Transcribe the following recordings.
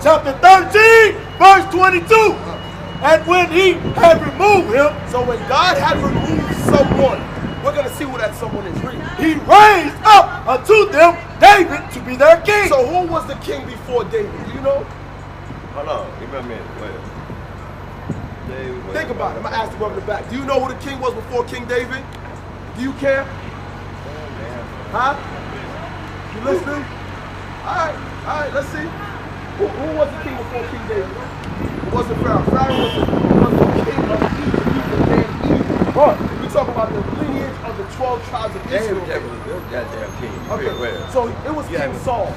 chapter 13, verse 22. And when he had removed him, So when God had removed someone, we're going to see who that someone is. Read. he raised up unto them David to be their king. So who was the king before David? Do you know? Hold on, give me a minute. Wait. David, Think about it. I'm going to ask the brother in the back. Do you know who the king was before King David? Do you care? Huh? You listening? All right, let's see. Who was the king before King David? It wasn't Pharaoh. Pharaoh was the king of Egypt. He was the king of Egypt. We talk about the lineage of the 12 tribes of Israel. Goddamn king. Okay, so it was King Saul.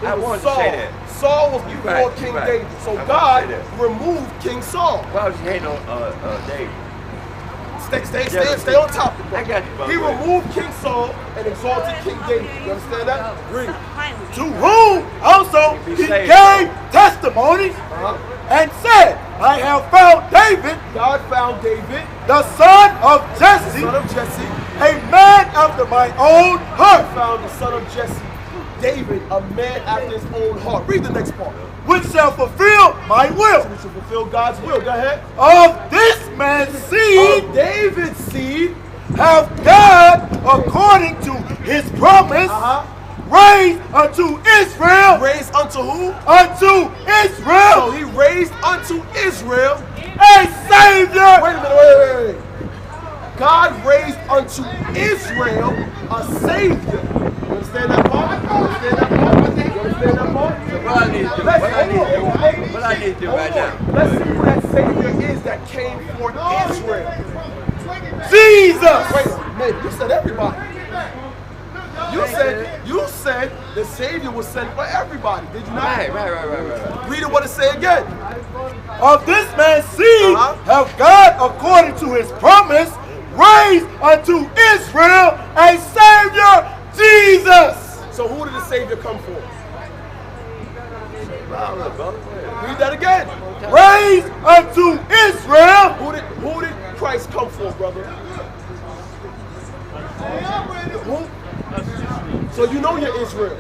It I was wanted to Saul. say that. Saul was before King David. So God removed King Saul. Why was he hating on David? Stay on topic, bro. I got you, brother. He removed King Saul and exalted King David. You understand that? Read. To whom also he gave testimony and said, I have found David, God found David, the son of Jesse, son of Jesse. a man after my own heart, Found the son of Jesse, David, a man after his own heart. Read the next part. which shall fulfill my will. We should fulfill God's will. Go ahead. Of this man's seed Of David's seed, have God, according to his promise, raised unto Israel, raised unto who? unto So Israel, he raised unto Israel. a Savior. Wait a minute, wait. God raised unto Israel a Savior. You understand that part? You understand that part? You understand that part? What I need to do, what I need to do right now. Let's see who that Savior is that came for Israel. Jesus. Wait, man, you said everybody. You said the Savior was sent for everybody. Did you not? Right. Read it what it say again. Of this man's seed have God, according to his promise, raised unto Israel a Savior, Jesus. So who did the Savior come for? Read that again. Raised unto Israel. Who did Christ come for, brother? Who? So you know you're Israel.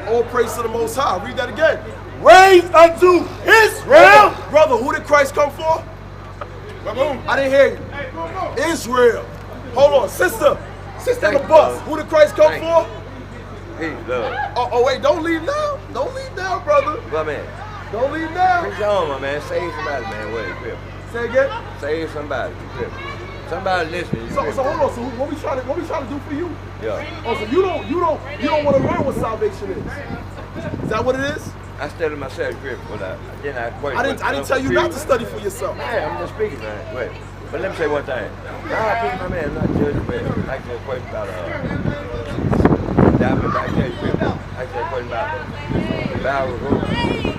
All praise to the Most High. Read that again. Raised unto Israel. Brother, who did Christ come for? I didn't hear you. Israel. Hold on, sister in the bus. Who did Christ come for? Oh, wait, don't leave now. Don't leave now, brother. Well, man. Don't leave now. Preach on, my man. Save somebody, man. Wait, Say again. save somebody. Somebody listening. So hold on. So what we trying to do for you? Yeah. Oh, so you don't want to learn what salvation is. Is that what it is? I studied myself grip, but I didn't tell you not to study for yourself. Yeah, I'm just speaking, man. Wait. But let me say one thing. My man, I'm not judging, but I can question about diamond back there, grip. I can question about the Bible road,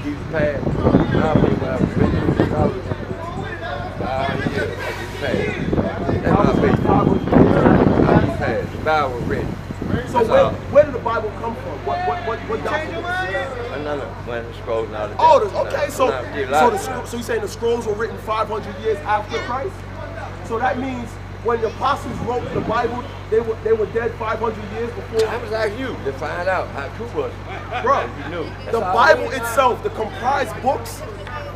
keep the path. I believe when I was written through the college, 5 years, I just passed. That's my faith. I just passed. The Bible was written. So where did the Bible come from? What document? Another one of the scrolls now. Okay. So you saying the scrolls were written 500 years after Christ? So that means when the apostles wrote the Bible, they were dead 500 years before. I was like you to find out how true was it. Bro, You knew. the Bible itself, the comprised books,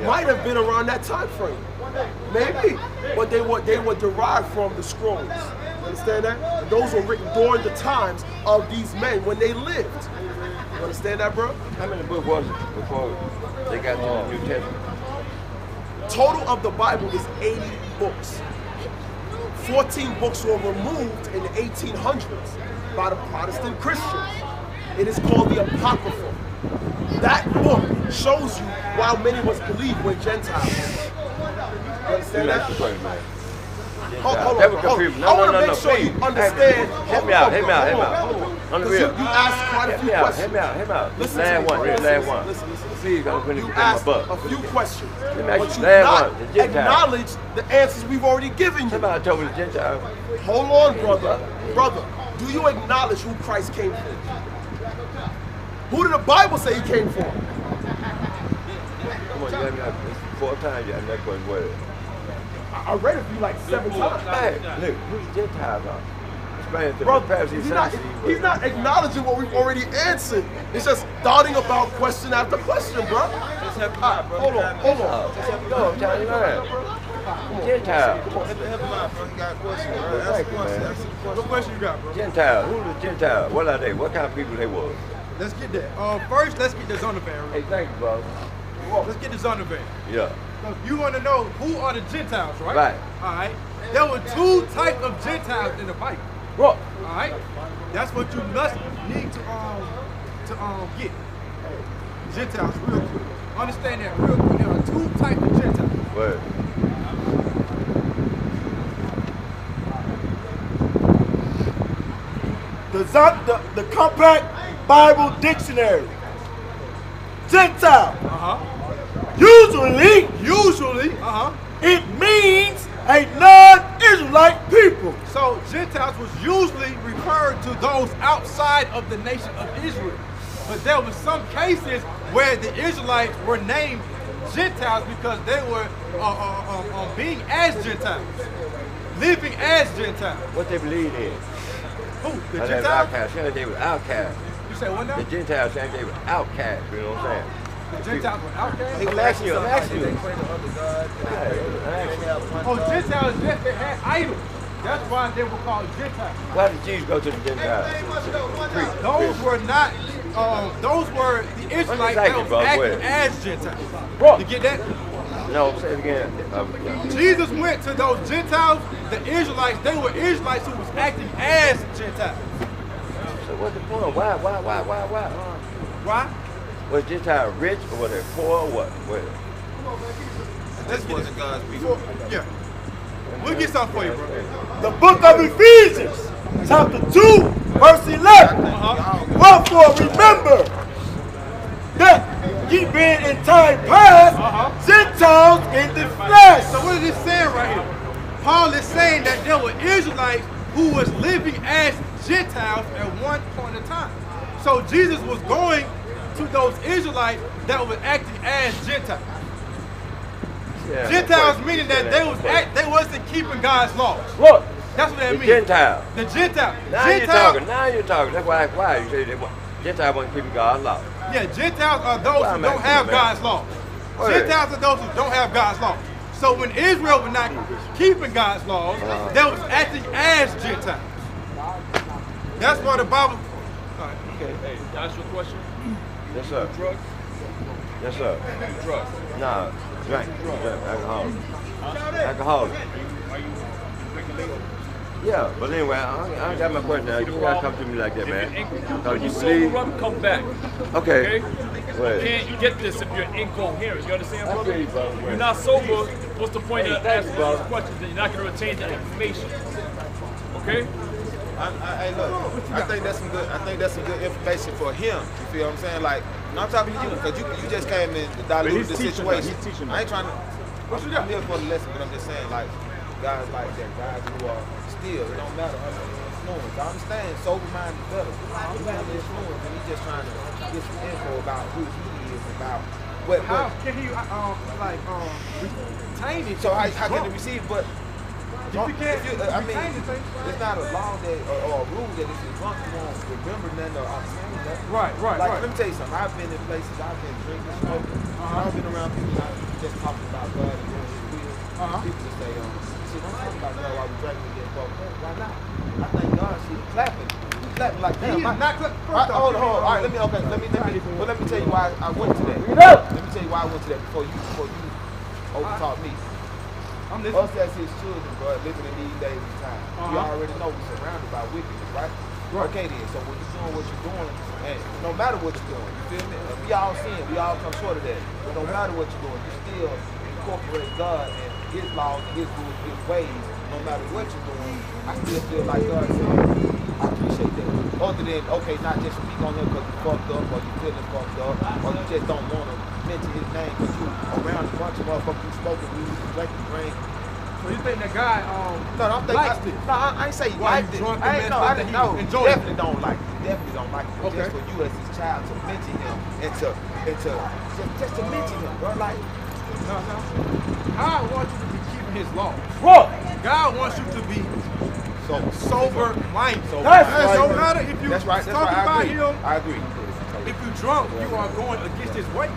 might have been around that time frame. Maybe. But they were derived from the scrolls. Understand that? And those were written during the times of these men when they lived. You understand that, bro? How many books was it before they got to the New Testament? Total of the Bible is 80 books. 14 books were removed in the 1800s by the Protestant Christians. It is called the Apocrypha. That book shows you why many of us believe we're Gentiles. You understand that? Hold on. I want to make sure you understand. Help me out. On the real. You asked quite a few questions. Help me out. Listen to me. Last one. Listen. See, I'm going to You get my asked butt. a few questions, me but ask you you, last not one, the Gentile. acknowledge the answers we've already given you. Somebody told me the Gentile. Hold on, brother. Brother, do you acknowledge who Christ came for? Who did the Bible say he came for? Come on, you had me out. This is 4 times you had that question. What? I read it for you like 7 times. Hey, look, who's Gentiles are? Explain it to Bro, me. Perhaps he's not acknowledging what we've already answered. It's just darting about question after question, bro. help him out, bro. Hold on. Just help me go. I'm telling you, man. Gentile. Come on, help him out, bro. He got a question, bro. Ask Thank a you, question. man. Ask a question. What question you got, bro? Gentile. Who the Gentile? What are they? What kind of people they was? Let's get that. First, let's get the Zondervan. Hey, thank you, bro. Let's get the Zondervan. Yeah. So you want to know who are the Gentiles, right? Right. All right. There were two types of Gentiles in the Bible. Bro. All right. That's what you must need to get. Gentiles, real quick. Understand that real quick. There are two types of Gentiles. Word. The Compact Bible Dictionary. Gentile. Usually, it means a non-Israelite people. So Gentiles was usually referred to those outside of the nation of Israel. But there were some cases where the Israelites were named Gentiles because they were being as Gentiles, living as Gentiles. What they believe in? Who? The They Gentiles? were outcasts. They were outcasts. You say what now? The Gentiles saying they were outcasts. You know what I'm saying? The Gentiles were outcasts? I'm asking you. I'm asking They you. pray to other gods. They have one Oh, God. Gentiles, yes, they had idols. That's why they were called Gentiles. Why did Jesus go to the Gentiles? Those were not, those were the Israelites that Exactly, was bro. Go acting ahead. as Gentiles. Bro. You get that? No, say it again. Jesus went to those Gentiles, the Israelites, they were Israelites who was acting as Gentiles. So what's the point? Why? Why? Was Gentile rich or was they poor or what? Let's get wasn't God's people. Yeah. We'll get something for you, bro. The book of Ephesians, chapter 2, verse 11. Wherefore remember that ye being in time past Gentiles in the flesh. So what is this saying right here? Paul is saying that there were Israelites who was living as Gentiles at one point in time. So Jesus was going to those Israelites that were acting as Gentiles. Yeah, Gentiles meaning that they wasn't keeping God's laws. Look, That's what that the means. Gentile. The Gentile. Now you're talking. Now you're talking. That's why you say Gentile wasn't keeping God's law. Yeah, Gentiles are those who don't have God's laws. Gentiles are those who don't have God's laws. So when Israel was not keeping God's laws, they was acting as Gentiles. That's why the Bible. Okay, hey, can I ask you a question? Yes, sir. Drugs? Yes, sir. Drugs. Nah, drink. Alcoholic. Are you regulated? Yeah, but anyway, I got my question now. You don't gotta come to me like that, man. Because you Sober believe. up, come back. Okay. You can't get this if you're incoherent. You understand, brother? feel you, brother. You're not sober. What's the point of thank you, asking brother. these questions? Then you're not going to retain the information. Okay? Hey, look, I think that's some good. I think that's some good information for him. You feel what I'm saying? Like, no, I'm talking to you because you just came in to dilute the situation. He's teaching. I ain't trying to. I'm here for the lesson, but I'm just saying, like, guys like that, guys who are still, it don't matter under the influence. I understand, sober-minded better. He's under the influence, and he's just trying to get some info about who he is, about what. How can he retain it? So how can he receive? But If you can't I mean, retain the thing. it's not a law that or a rule that if you're drunk, you won't remember nothing or obtain that. Right. Like, let me tell you something. I've been in places, I've been drinking, smoking. I've been around people just talking about God and doing His will. People just say, shit, don't talk about God while we drinking and getting fucked up. Why not? I thank God, shit, he's clapping. He's clapping like, damn. Hold on. All right, let me tell you why I went to that. Let me tell you why I went to that before you overtalk me. Us as his children, bro, living in these days and times, we already know we're surrounded by wickedness, right? Okay then, so when you're doing what you're doing, and no matter what you're doing, you feel me? We all sin, we all come short of that. But no matter what you're doing, you still incorporate God and His laws and His rules, His ways. No matter what you're doing, I still feel like God said, I appreciate that. Other than, okay, not just speak on Him because you fucked up or you feeling fucked up or you just don't want to mention His name because you around a bunch of motherfuckers who smoking weed, drinking drink. So you think that guy likes it? No, I ain't say he liked it. I didn't know. Definitely don't like it. Definitely don't like it. But just for you as his child to mention him and to just to mention him, bro. Like, God wants you to be keeping His laws. What? God wants you to be sober-minded. That's right. No matter if you that's right. talking about Him, I agree. if you're drunk, you are going against His ways.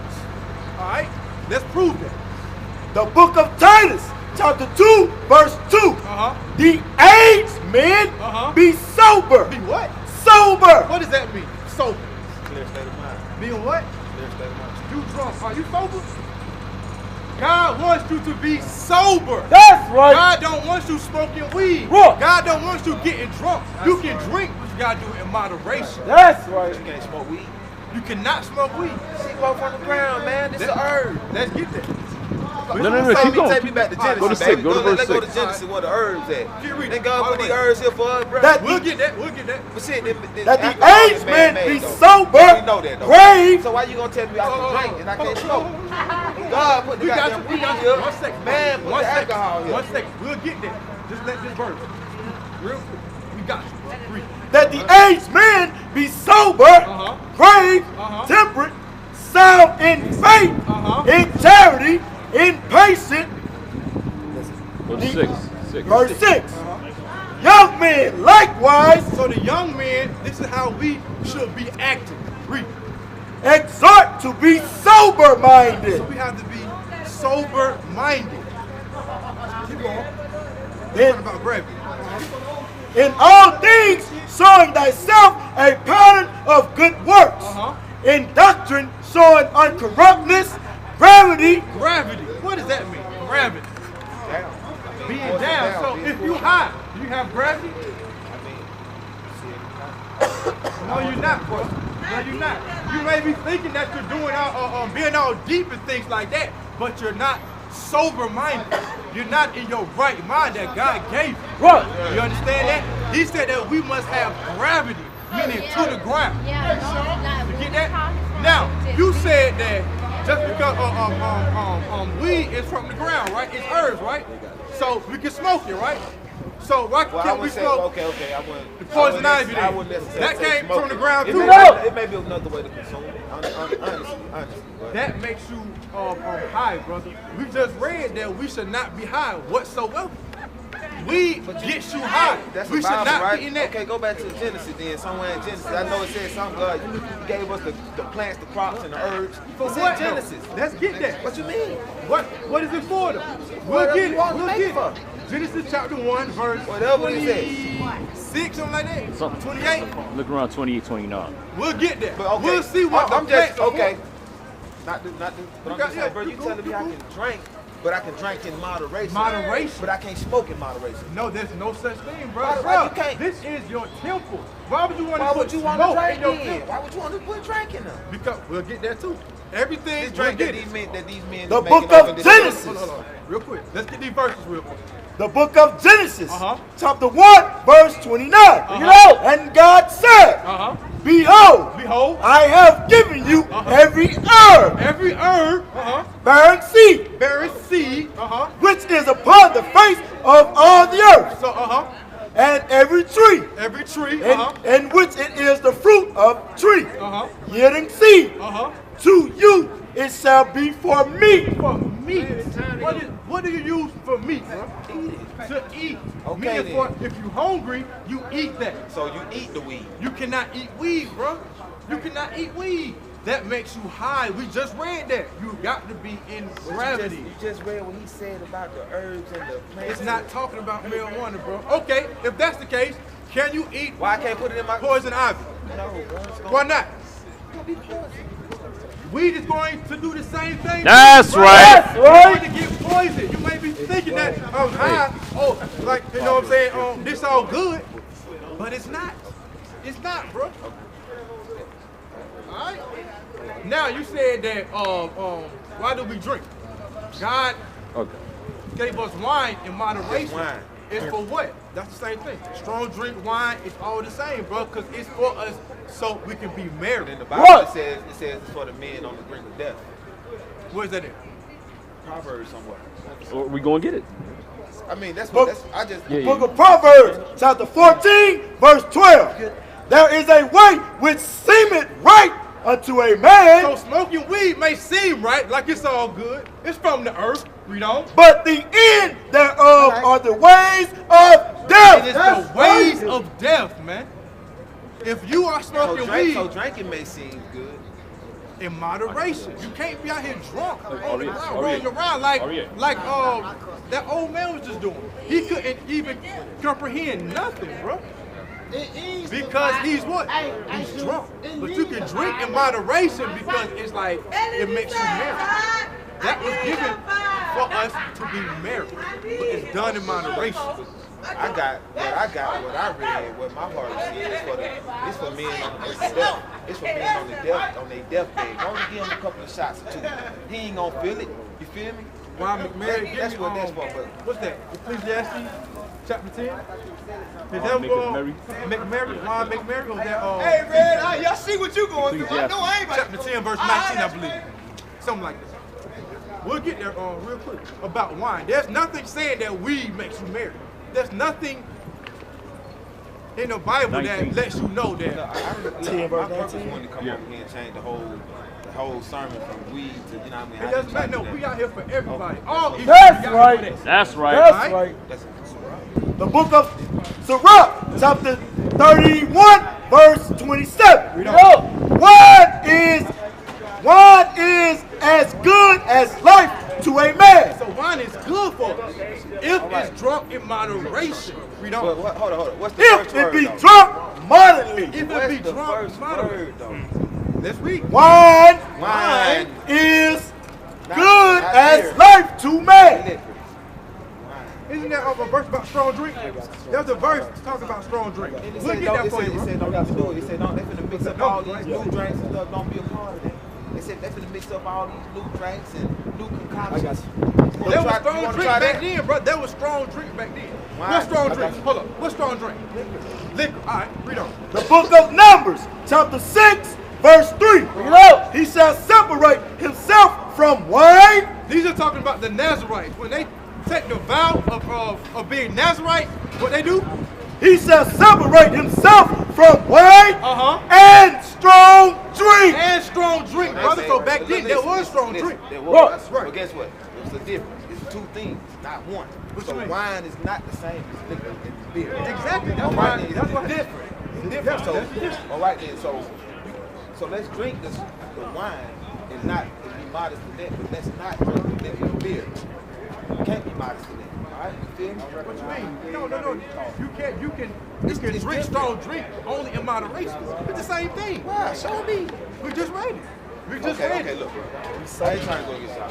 All right? Let's prove that. The book of Titus, chapter 2, verse 2. The aged men be sober. Be what? Sober. What does that mean? Sober. Clear state of mind. Being what? Clear state of mind. You drunk. Are you sober? God wants you to be sober. That's right. God don't want you smoking weed. Right. God don't want you getting drunk. You can drink, but you gotta do it in moderation. That's right. You can't smoke weed. You cannot smoke weed. She grow from the ground, man. This is a herb. Let's get that. No, keep going. Take me back to Genesis. Go to 6. baby. Go to verse Let's go 6. to Genesis where the herbs at. Keep reading. Thank God All put the these way. herbs here for us, bro. We'll get that. We'll get that. But shit, That the aged men be sober, We know that, though. grave. So why you gonna tell me I can drink and I can't smoke? God put the We got goddamn you. weed We got here. you. 1 second. Man, put One the second. alcohol here. 1 second. We'll get that. Just let this verse. Real quick. We got you. Read. That the aged men be sober, grave, temperate, sound in faith, in charity, in patience. Go to 6. 6. Verse 6. Young men likewise So the young men, this is how we should be acting. Read. exhort to be sober-minded. So we have to be sober-minded. Keep going. In, What about gravity? in all things showing thyself a pattern of good works. In doctrine showing uncorruptness, gravity. Gravity. What does that mean? Gravity. Being down. So if you high, do you have gravity? No, you're not, bro. No, you're not. You may be thinking that you're doing being all deep and things like that, but you're not sober-minded. You're not in your right mind that God gave you. Right. You understand that? He said that we must have gravity, meaning to the ground. You get that? Now, you said that just because weed is from the ground, right? It's herbs, right? So we can smoke it, right? So why Well, I can't we would say, smoke okay, I wouldn't. the poison ivy I then? wouldn't necessarily That say came smoke from the it. ground It too, may- right? It may be another way to consume it. Honestly. But That makes you high, brother. We just read that we should not be high whatsoever. Weed gets you high. That's We the should Bible, not right? be in that. Okay, go back to Genesis then. Somewhere in Genesis, I know it says something. God, you gave us the plants, the crops, and the herbs. For It's what, in though? Genesis. Let's get that. What you mean? What is it for though? We'll Whatever get you it. want to We'll make get it for. it. Genesis chapter 1, verse Whatever it 26, something like that. Something. 28. Look around 28, 29. We'll get that. But okay. We'll see what I'm the just plants are okay. for. Not the. But I'm got- just saying, bro. yeah, You telling me I can drink, but I can drink in moderation. Moderation. But I can't smoke in moderation. No, there's no such thing, bro. Why Bro, you can't? this is your temple. Why would you want Why to put would you want to smoke drink in your then? temple? Why would you want to put drink in them? Because we'll get that too. Everything This drink we'll that get these men The is making book up of in this- Genesis. Hold on. Real quick. Let's get these verses real quick. The book of Genesis, Uh-huh. chapter 1, verse 29. And God said, Behold, Behold, I have given you every herb every herb bearing seed, beareth seed. which is upon the face of all the earth, So and every tree, every tree. in which it is the fruit of tree, yielding seed. Uh-huh. To you it shall be for meat. For meat. What do you use for meat, bro? Eat it. To eat. Okay, Meaning then. for if you're hungry, you eat that. So you eat the weed. You cannot eat weed, bro. You cannot eat weed. That makes you high. We just read that. You got to be in gravity. You just read what he said about the herbs and the plants. It's not talking about marijuana, bro. Okay, if that's the case, can you eat Why I can't put it in my poison ivy? No, bro. It's gonna- Why not? it's gonna be poison. Weed is going to do the same thing. That's right. You're going to get poisoned. You may be thinking that I'm high. Oh, like, you know what I'm saying? This all good. But it's not. It's not, bro. Alright? Now you said that why do we drink? God Okay. gave us wine in moderation. Wine. It's for what? That's the same thing. Strong drink, wine, it's all the same, bro, because it's for us so we can be married. In the Bible What? it says it's for the men on the brink of death. Where's that at? Proverbs somewhere. Or we gonna get it. I mean that's Book- what that's I just Yeah, Book of Proverbs, chapter 14, verse 12. There is a way which seemeth right unto a So man, smoking weed may seem right, like it's all good. It's from the earth. Read on. but the end thereof are the ways of death. It is the ways of death, man. If you are smoking weed, so drinking may seem good. in moderation. You can't be out here drunk, rolling Ariel. around like that old man was just doing. He couldn't even comprehend nothing, bro. Because he's what? He's drunk. But you can drink in moderation because it's like, it makes you married. That was given for us to be married. But it's done in moderation. I got what I read, what my heart says. It's for men on their death. It's for men on their deathbed. Go and give him a couple of shots or two. He ain't gonna feel it. You feel me? Wine McMary, that's what that's for. But what's that? Ecclesiastes chapter 10? Is that McMary? Wine McMary? Or that? Hey, man, y'all see what you going through? I know I ain't chapter 10, verse 19, I believe. Something like that. We'll get there real quick about wine. There's nothing saying that weed makes you married. There's nothing in the Bible that lets you know that. I purpose wanted to come over here and change the whole sermon from weed to, you know what I mean? It doesn't matter. No, we out here for everybody. All That's right. That's right. That's right. The book of Sirach, chapter 31, verse 27. Wine is as good as life to a man. So wine is good for us. If it's drunk in moderation. We don't. Hold on. What's the if first it word, be though? drunk moderately. If What's it be the drunk first moderately. word, though? Let's read. Wine is good as life to man. Isn't that a verse about strong drink? There's a verse talking about strong drink. We'll get that for you, bro. It said don't have to do it. It said don't. They finna mix up all these new drinks and stuff. Don't be a part of that. They said they finna mix up all these new drinks and new concoctions. There was strong drink back then, bro. There was strong drink back then. What's strong drink? Hold up. What's strong drink? Liquor. All right, read on. The book of Numbers, chapter 6, verse 3. He shall separate himself from wine. These are talking about the Nazarites. When they take the vow of being Nazarite, what they do? He shall separate himself from wine and strong drink. And strong drink, brother. So back then, there was strong drink. There was. But guess what? There's a difference. It's two things, not one. So wine is not the same as liquor and beer. Exactly. That's why it's different. It's different. So, all right then. So let's drink the wine and not be modest to that, but let's not drink the liquor and beer. You can't be modest to that. All right? You feel me? What you mean? No. You can drink strong drink only in moderation. It's the same thing. Wow, show me. We just read it. Okay, look. I ain't trying to go get shot.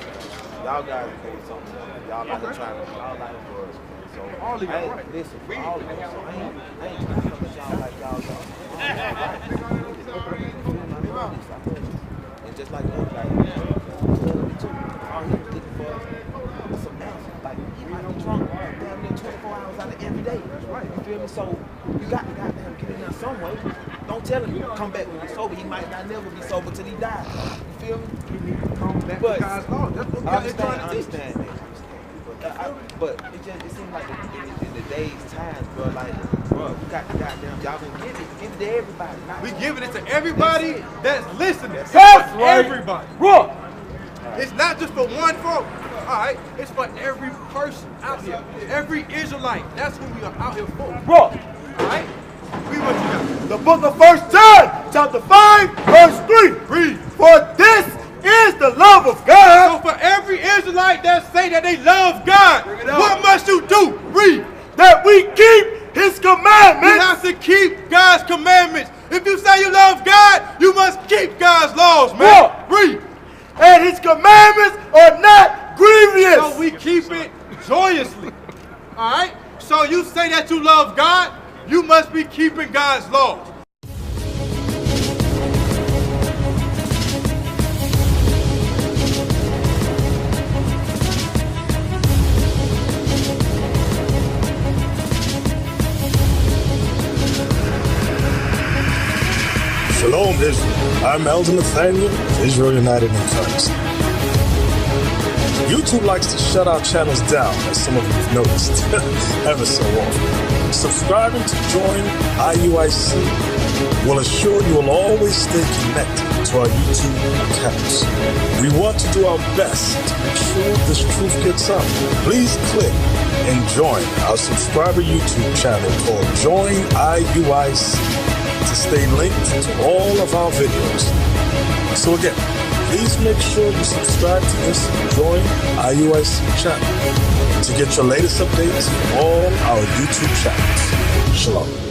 Y'all guys are doing something. Y'all like to try to for us. So all of y'all right. Listen, for all of us. So I ain't trying to come at y'all like y'all go. And just like the other guy, all he was looking for some else. Like, he might be drunk damn near 24 hours out of every day. That's right. You feel me? So you got to goddamn get in there some way. Don't tell him come back when you're sober. He might not never be sober till he dies. You feel me? You need to come back to God's law. That's what we're trying to teach. I understand that. But it seems like in the day's times, bro, like, bro, we got the goddamn, y'all gonna give it to everybody. We giving it to everybody that's listening. That's right. Everybody. Bro. It's not just for one folk. All right, it's for every person out here. Every Israelite. That's who we are out here for. Bro. All right? Read what you got. The book of 1 John, chapter 5, verse 3. Read. For this is the love of God. So for every Israelite that say that they love God, what must you do? Read. That we keep his commandments. You have to keep God's commandments. If you say you love God, you must keep God's laws, man. Read. And his commandments are not grievous. So we keep it joyously. All right? So you say that you love God, you must be keeping God's laws. Shalom, Israel. I'm Elder Nathaniel of Israel United in Christ. YouTube likes to shut our channels down, as some of you have noticed, ever so often. Subscribing to join IUIC will assure you will always stay connected to our YouTube accounts. We want to do our best to make sure this truth gets out. Please click and join our subscriber YouTube channel called Join IUIC to stay linked to all of our videos. So again, please make sure you subscribe to this and join IUIC channel to get your latest updates from all our YouTube channels. Shalom.